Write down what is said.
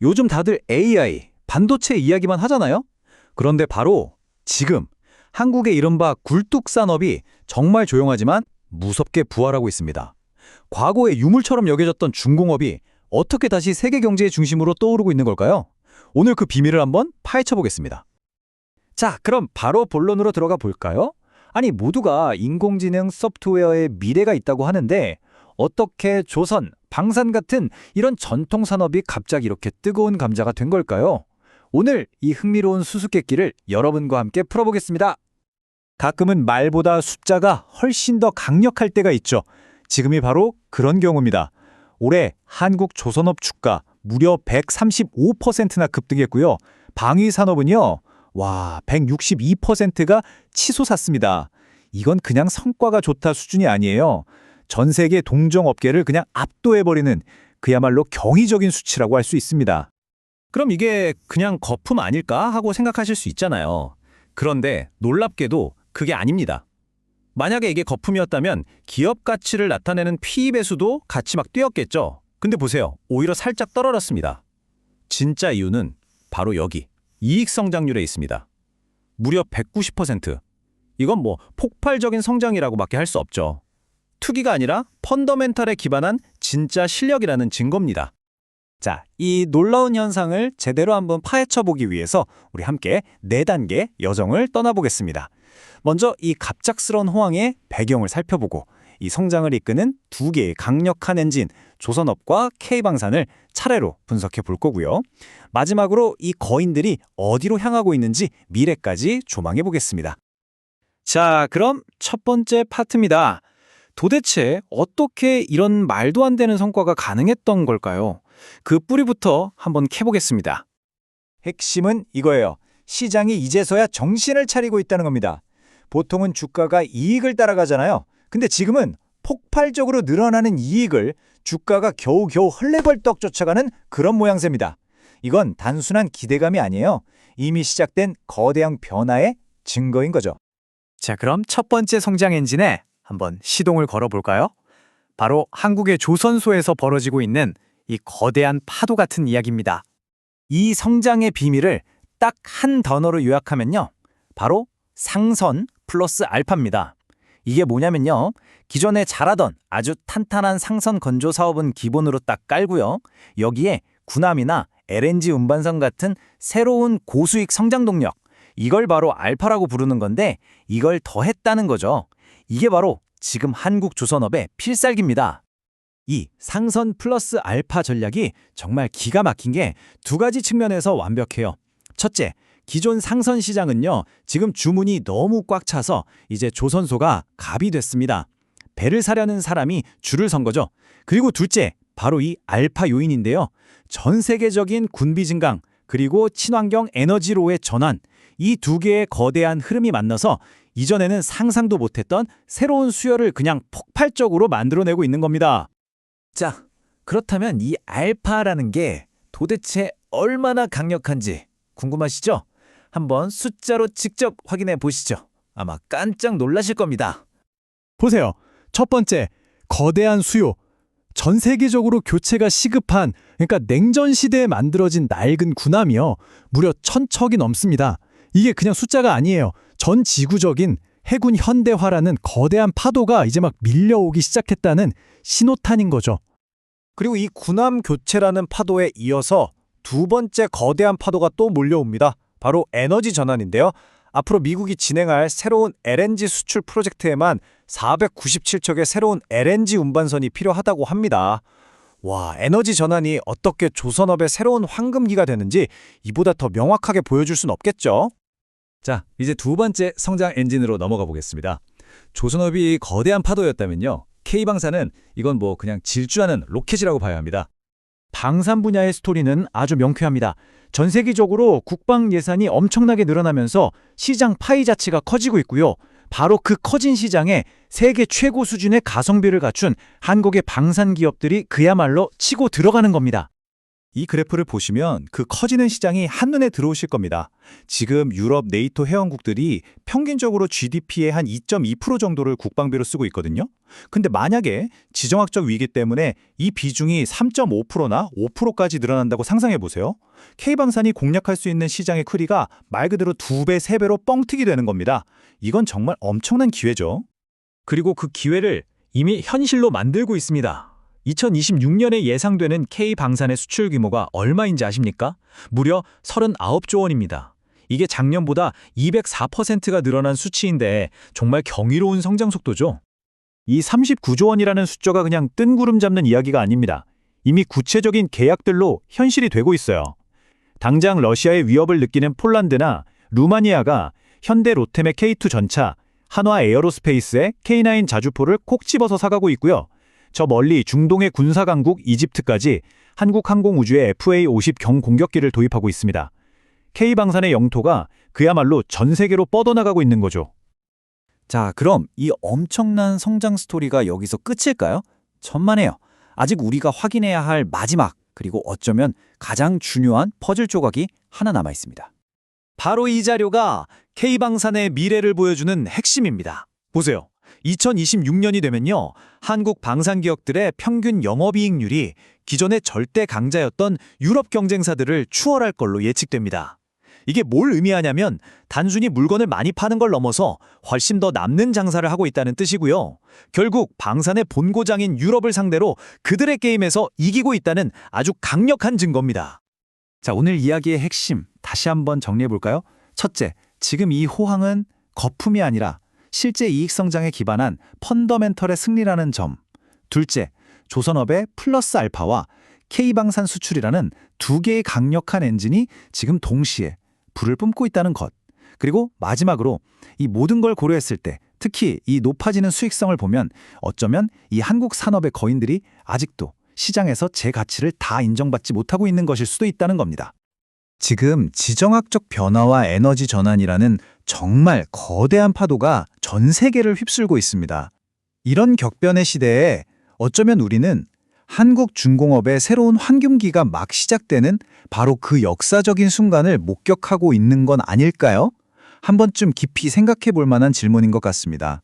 요즘 다들 AI, 반도체 이야기만 하잖아요? 그런데 바로 지금 한국의 이른바 굴뚝산업이 정말 조용하지만 무섭게 부활하고 있습니다. 과거에 유물처럼 여겨졌던 중공업이 어떻게 다시 세계 경제의 중심으로 떠오르고 있는 걸까요? 오늘 그 비밀을 한번 파헤쳐 보겠습니다. 자, 그럼 바로 본론으로 들어가 볼까요? 아니, 모두가 인공지능 소프트웨어의 미래가 있다고 하는데 어떻게 조선, 방산 같은 이런 전통 산업이 갑자기 이렇게 뜨거운 감자가 된 걸까요? 오늘 이 흥미로운 수수께끼를 여러분과 함께 풀어보겠습니다. 가끔은 말보다 숫자가 훨씬 더 강력할 때가 있죠. 지금이 바로 그런 경우입니다. 올해 한국 조선업 주가 무려 135%나 급등했고요. 방위 산업은요, 162%가 치솟았습니다. 이건 그냥 성과가 좋다 수준이 아니에요. 전 세계 동종업계를 그냥 압도해버리는 그야말로 경이적인 수치라고 할 수 있습니다. 그럼 이게 그냥 거품 아닐까 하고 생각하실 수 있잖아요. 그런데 놀랍게도 그게 아닙니다. 만약에 이게 거품이었다면 기업 가치를 나타내는 PE 배수도 같이 막 뛰었겠죠. 근데 보세요. 오히려 살짝 떨어졌습니다. 진짜 이유는 바로 여기, 이익 성장률에 있습니다. 무려 190%. 이건 뭐 폭발적인 성장이라고밖에 할 수 없죠. 투기가 아니라 펀더멘탈에 기반한 진짜 실력이라는 증거입니다. 자, 이 놀라운 현상을 제대로 한번 파헤쳐보기 위해서 우리 함께 4단계 여정을 떠나보겠습니다. 먼저 이 갑작스러운 호황의 배경을 살펴보고 이 성장을 이끄는 2개의 강력한 엔진, 조선업과 K방산을 차례로 분석해 볼 거고요. 마지막으로 이 거인들이 어디로 향하고 있는지 미래까지 조망해 보겠습니다. 자, 그럼 첫 번째 파트입니다. 도대체 어떻게 이런 말도 안 되는 성과가 가능했던 걸까요? 그 뿌리부터 한번 캐보겠습니다. 핵심은 이거예요. 시장이 이제서야 정신을 차리고 있다는 겁니다. 보통은 주가가 이익을 따라가잖아요. 근데 지금은 폭발적으로 늘어나는 이익을 주가가 겨우겨우 헐레벌떡 쫓아가는 그런 모양새입니다. 이건 단순한 기대감이 아니에요. 이미 시작된 거대한 변화의 증거인 거죠. 자, 그럼 첫 번째 성장 엔진에 한번 시동을 걸어볼까요? 바로 한국의 조선소에서 벌어지고 있는 이 거대한 파도 같은 이야기입니다. 이 성장의 비밀을 딱 한 단어로 요약하면요. 바로 상선 플러스 알파입니다. 이게 뭐냐면요. 기존에 잘하던 아주 탄탄한 상선 건조 사업은 기본으로 딱 깔고요. 여기에 군함이나 LNG 운반선 같은 새로운 고수익 성장 동력, 이걸 바로 알파라고 부르는 건데 이걸 더했다는 거죠. 이게 바로 지금 한국 조선업의 필살기입니다. 이 상선 플러스 알파 전략이 정말 기가 막힌 게 2가지 측면에서 완벽해요. 첫째, 기존 상선 시장은요, 지금 주문이 너무 꽉 차서 이제 조선소가 갑이 됐습니다. 배를 사려는 사람이 줄을 선 거죠. 그리고 둘째, 바로 이 알파 요인인데요. 전 세계적인 군비 증강, 그리고 친환경 에너지로의 전환, 이 2개의 거대한 흐름이 만나서 이전에는 상상도 못했던 새로운 수요를 그냥 폭발적으로 만들어내고 있는 겁니다. 자, 그렇다면 이 알파라는 게 도대체 얼마나 강력한지 궁금하시죠? 한번 숫자로 직접 확인해 보시죠. 아마 깜짝 놀라실 겁니다. 보세요. 첫 번째, 거대한 수요. 전 세계적으로 교체가 시급한, 그러니까 냉전 시대에 만들어진 낡은 군함이요. 무려 1,000척이 넘습니다. 이게 그냥 숫자가 아니에요. 전 지구적인 해군 현대화라는 거대한 파도가 이제 막 밀려오기 시작했다는 신호탄인 거죠. 그리고 이 군함 교체라는 파도에 이어서 2번째 거대한 파도가 또 몰려옵니다. 바로 에너지 전환인데요. 앞으로 미국이 진행할 새로운 LNG 수출 프로젝트에만 497척의 새로운 LNG 운반선이 필요하다고 합니다. 와, 에너지 전환이 어떻게 조선업의 새로운 황금기가 되는지 이보다 더 명확하게 보여줄 순 없겠죠? 자, 이제 2번째 성장 엔진으로 넘어가 보겠습니다. 조선업이 거대한 파도였다면요. K방산은 이건 뭐 그냥 질주하는 로켓이라고 봐야 합니다. 방산 분야의 스토리는 아주 명쾌합니다. 전 세계적으로 국방 예산이 엄청나게 늘어나면서 시장 파이 자체가 커지고 있고요. 바로 그 커진 시장에 세계 최고 수준의 가성비를 갖춘 한국의 방산 기업들이 그야말로 치고 들어가는 겁니다. 이 그래프를 보시면 그 커지는 시장이 한눈에 들어오실 겁니다. 지금 유럽 네이토 회원국들이 평균적으로 GDP의 한 2.2% 정도를 국방비로 쓰고 있거든요. 근데 만약에 지정학적 위기 때문에 이 비중이 3.5%나 5%까지 늘어난다고 상상해 보세요. K방산이 공략할 수 있는 시장의 크기가 말 그대로 2배, 3배로 뻥튀기 되는 겁니다. 이건 정말 엄청난 기회죠. 그리고 그 기회를 이미 현실로 만들고 있습니다. 2026년에 예상되는 K방산의 수출 규모가 얼마인지 아십니까? 무려 39조 원입니다. 이게 작년보다 204%가 늘어난 수치인데 정말 경이로운 성장 속도죠. 이 39조 원이라는 숫자가 그냥 뜬구름 잡는 이야기가 아닙니다. 이미 구체적인 계약들로 현실이 되고 있어요. 당장 러시아의 위협을 느끼는 폴란드나 루마니아가 현대 로템의 K2 전차, 한화 에어로스페이스의 K9 자주포를 콕 집어서 사가고 있고요. 저 멀리 중동의 군사강국 이집트까지 한국항공우주의 FA-50 경공격기를 도입하고 있습니다. K방산의 영토가 그야말로 전 세계로 뻗어나가고 있는 거죠. 자, 그럼 이 엄청난 성장 스토리가 여기서 끝일까요? 천만에요. 아직 우리가 확인해야 할 마지막, 그리고 어쩌면 가장 중요한 퍼즐 조각이 하나 남아 있습니다. 바로 이 자료가 K방산의 미래를 보여주는 핵심입니다. 보세요. 2026년이 되면요, 한국 방산기업들의 평균 영업이익률이 기존의 절대 강자였던 유럽 경쟁사들을 추월할 걸로 예측됩니다. 이게 뭘 의미하냐면 단순히 물건을 많이 파는 걸 넘어서 훨씬 더 남는 장사를 하고 있다는 뜻이고요. 결국 방산의 본고장인 유럽을 상대로 그들의 게임에서 이기고 있다는 아주 강력한 증거입니다. 자, 오늘 이야기의 핵심 다시 한번 정리해 볼까요? 첫째, 지금 이 호황은 거품이 아니라 실제 이익 성장에 기반한 펀더멘털의 승리라는 점. 둘째, 조선업의 플러스 알파와 K방산 수출이라는 두 개의 강력한 엔진이 지금 동시에 불을 뿜고 있다는 것. 그리고 마지막으로 이 모든 걸 고려했을 때 특히 이 높아지는 수익성을 보면 어쩌면 이 한국 산업의 거인들이 아직도 시장에서 제 가치를 다 인정받지 못하고 있는 것일 수도 있다는 겁니다. 지금 지정학적 변화와 에너지 전환이라는 정말 거대한 파도가 전 세계를 휩쓸고 있습니다. 이런 격변의 시대에 어쩌면 우리는 한국 중공업의 새로운 황금기가 막 시작되는 바로 그 역사적인 순간을 목격하고 있는 건 아닐까요? 한 번쯤 깊이 생각해 볼 만한 질문인 것 같습니다.